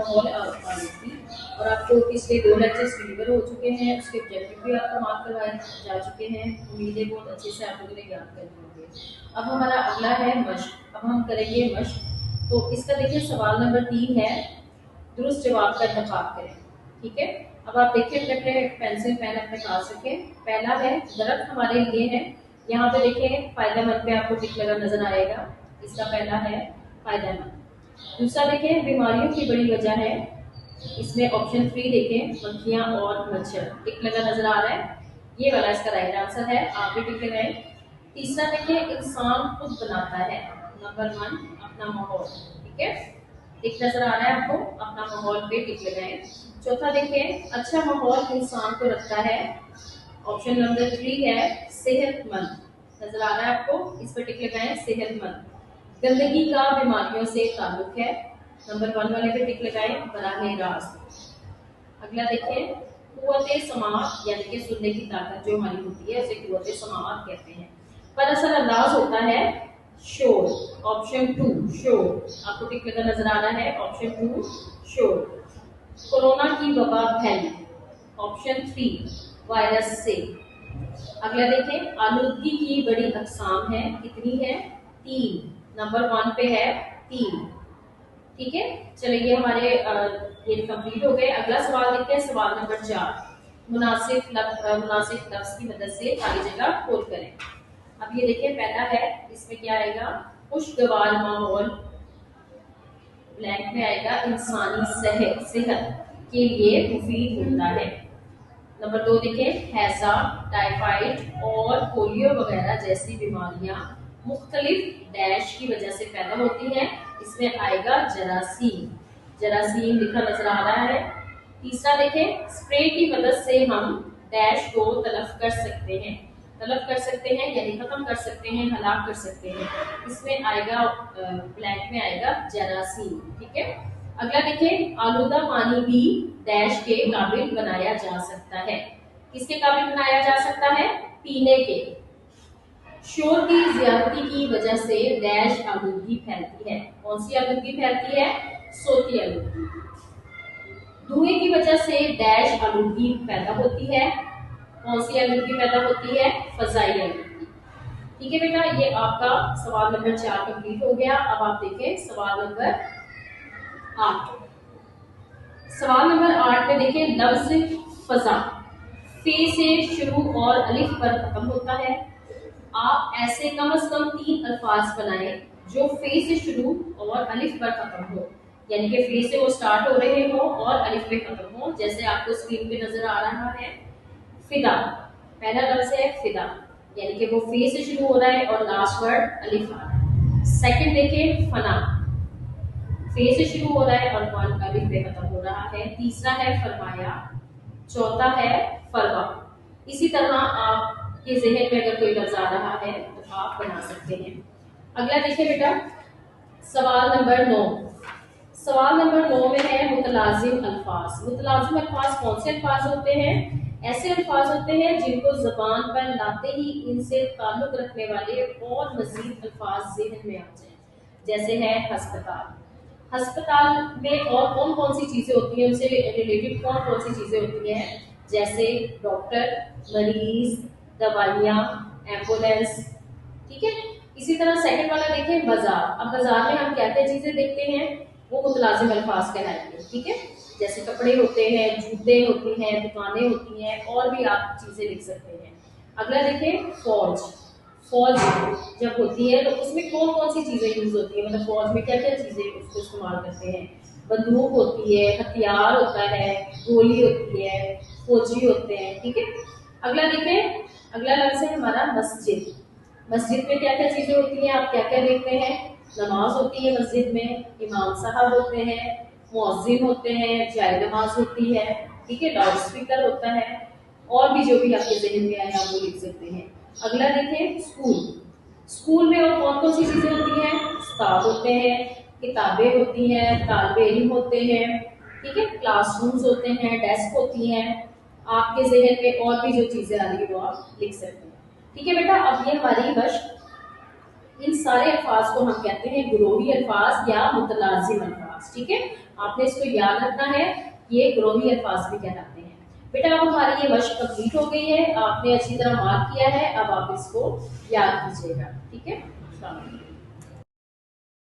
माहौल आलूगी। और आपको पिछले 2 लेक्चर्स डिलीवर हो चुके हैं, उसके ऑब्जेक्टिव भी आपको मार्क करवाए जा चुके हैं। उम्मीद है बहुत अच्छे से आप लोगों ने याद कर होंगे। अब हमारा अगला है मश्क। अब हम करेंगे मश्क। तो इसका देखिए सवाल नंबर 3 है, दुरुस्त जवाब का इंतखाब करें। ठीक है, अब आप देखिए अपने पेंसिल पेन अपने पास रखें। पहला है दरख्त हमारे लिए है, यहाँ पे देखें फायदेमंद पे आपको टिक लगा नजर आएगा, इसका पहला है फायदेमंद। दूसरा देखें बीमारियों की बड़ी वजह है, इसमें ऑप्शन 3 देखें मक्खियां और मच्छर, टिक लगा नजर आ रहा है, ये वाला इसका राइट आंसर है, आप भी टिक लगाएं। तीसरा देखें इंसान खुद बनाता है, नंबर 1 अपना माहौल। ठीक है, टिक नजर आ रहा है आपको, अपना माहौल पे टिक लगाएं। चौथा देखें अच्छा माहौल इंसान को रखता है, ऑप्शन नंबर 3 है सेहतमंद, नजर आ रहा है आपको, इस पर टिक लगाएं सेहतमंद। गंदगी का बीमारियों से ताल्लुक है, नंबर 1 वाले पे टिक लगाएं बराह रास्त। अगला देखें कुव्वते समाअत यानी कि सुनने की ताकत जो हमारी होती है उसे कुव्वते समाअत कहते हैं। पर असर अंदाज होता है शोर, ऑप्शन 2 शोर, आपको टिक लगा नजर आ रहा है, ऑप्शन 2 शोर। कोरोना की वबा फैली, ऑप्शन 3 वायरस से। अगला देखें आलूदगी की बड़ी अकसाम है, कितनी है 3, नंबर 1 पे है 3। ठीक है, चलिए ये हमारे ये कंप्लीट हो गए। अगला सवाल देखते हैं, सवाल नंबर 4, मुनासिब लफ्ज की मदद से खाली जगह खोल करें। अब ये देखिए पहला है, इसमें क्या आएगा खुशगवार माहौल, ब्लैंक में आएगा इंसानी सेहत के लिए मुफीद होता है। नंबर 2 देखें हैजा, टाइफाइड और पोलियो वगैरह जैसी बीमारियां मुख्तलिफ डैश की वजह से पैदा होती हैं, इसमें आएगा जरासीम, जरासीम लिखा नजर आ रहा है। तीसरा देखें स्प्रे की मदद से हम डैश को तलफ कर सकते हैं, तलफ कर सकते हैं यानी खत्म कर सकते हैं, हलाक कर सकते हैं, इसमें आएगा ब्लैंक में आएगा जरासीम। ठीक है, अगला देखें आलूदा पानी भी डैश के काबिल बनाया जा सकता है, किसके काबिल बनाया जा सकता है पीने के। शोर की ज्यादती की वजह से डैश आलूदगी फैलती है, कौन सी आलूदगी फैलती है सोती आलूदगी। धुएं की वजह से डैश आलूदगी पैदा होती है, कौन सी आलूदगी पैदा होती है फजाई आलूदगी। ठीक है बेटा, ये आपका सवाल नंबर 4 कंप्लीट हो गया। अब आप देखें सवाल नंबर 8। सवाल नंबर 8 में देखें लफ्ज फजा फे से शुरू और अलिफ पर खत्म होता है। आप ऐसे कम से कम 3 अल्फाज बनाएं जो फे से शुरू और अलिफ पर खत्म हो, यानी कि फे से वो स्टार्ट हो रहे हो और अलिफ पे खत्म हो, जैसे आपको स्क्रीन पे नजर आ रहा है। फिदा, पहला लफ्ज है फिदा, यानी कि वो फे से शुरू हो रहा है और लास्ट वर्ड अलिफ आ रहा है। सेकंड देखें फना, फे से शुरू हो रहा है और वन अलिफ पे खत्म हो रहा है। तीसरा है फरमाया, चौथा है फरवा। इसी तरह आपके ज़हन में अगर कोई लफ्ज आ रहा है तो आप बना सकते हैं। अगला देखिए बेटा सवाल नंबर 9। सवाल नंबर 9 में है मुतलाजिम अल्फाज। मुतलाजिम अल्फाज कौन से अल्फाज होते हैं? ऐसे अल्फाज होते हैं जिनको जबान पर लाते ही इनसे ताल्लुक रखने वाले और मजीद अल्फाज ज़हन में आ जाए, जैसे है हस्पताल। हस्पताल में और कौन कौन सी चीजें होती हैं, उनसे रिलेटेड कौन कौन सी चीजें होती हैं, जैसे डॉक्टर, मरीज, दवाइयाँ, एम्बुलेंस। ठीक है, इसी तरह सेकंड वाला देखें बाजार। अब बाजार में हम क्या क्या चीजें देखते हैं, वो मुतलाजिम अल्फाज कहलाएंगे। ठीक है, जैसे कपड़े होते हैं, जूते होती हैं, दुकानें होती हैं, और भी आप चीजें लिख सकते हैं। अगला देखें फौज। फौज जब होती है तो उसमें कौन कौन सी चीजें यूज होती है, मतलब फौज में क्या क्या चीजें उसको इस्तेमाल करते हैं। बंदूक होती है, हथियार होता है, गोली होती है, फौजी होते हैं। ठीक है, अगला देखें, अगला लफ्ज है हमारा मस्जिद। मस्जिद में क्या क्या चीजें होती हैं, आप क्या क्या देखते हैं, नमाज होती है मस्जिद में, इमाम साहब होते हैं, मुअज्जिन होते हैं, जाए नमाज होती है। ठीक है, लाउड स्पीकर होता है, और भी जो भी आपके ज़हन में आए आप वो लिख सकते हैं। अगला देखें स्कूल। स्कूल में और कौन कौन सी चीजें होती हैं, उस्ताद होते हैं, किताबें होती हैं, तालिबे इल्म होते हैं। ठीक है, क्लासरूम्स होते हैं, डेस्क होती हैं। आपके ज़हन में और भी जो चीजें आ रही है वो आप लिख सकते हैं। ठीक है बेटा, अब ये हमारी मश्क, इन सारे अल्फाज को हम कहते हैं गुरोही अल्फाज या मुतलाजिम अल्फाज। अल्फाज। ठीक है, आपने इसको याद रखना है, ये ग्रोवी अल्फाज भी कहलाते हैं। बेटा अब हमारी ये मशक कंप्लीट हो गई है, आपने अच्छी तरह मार्क किया है, अब आप इसको याद कीजिएगा। ठीक है।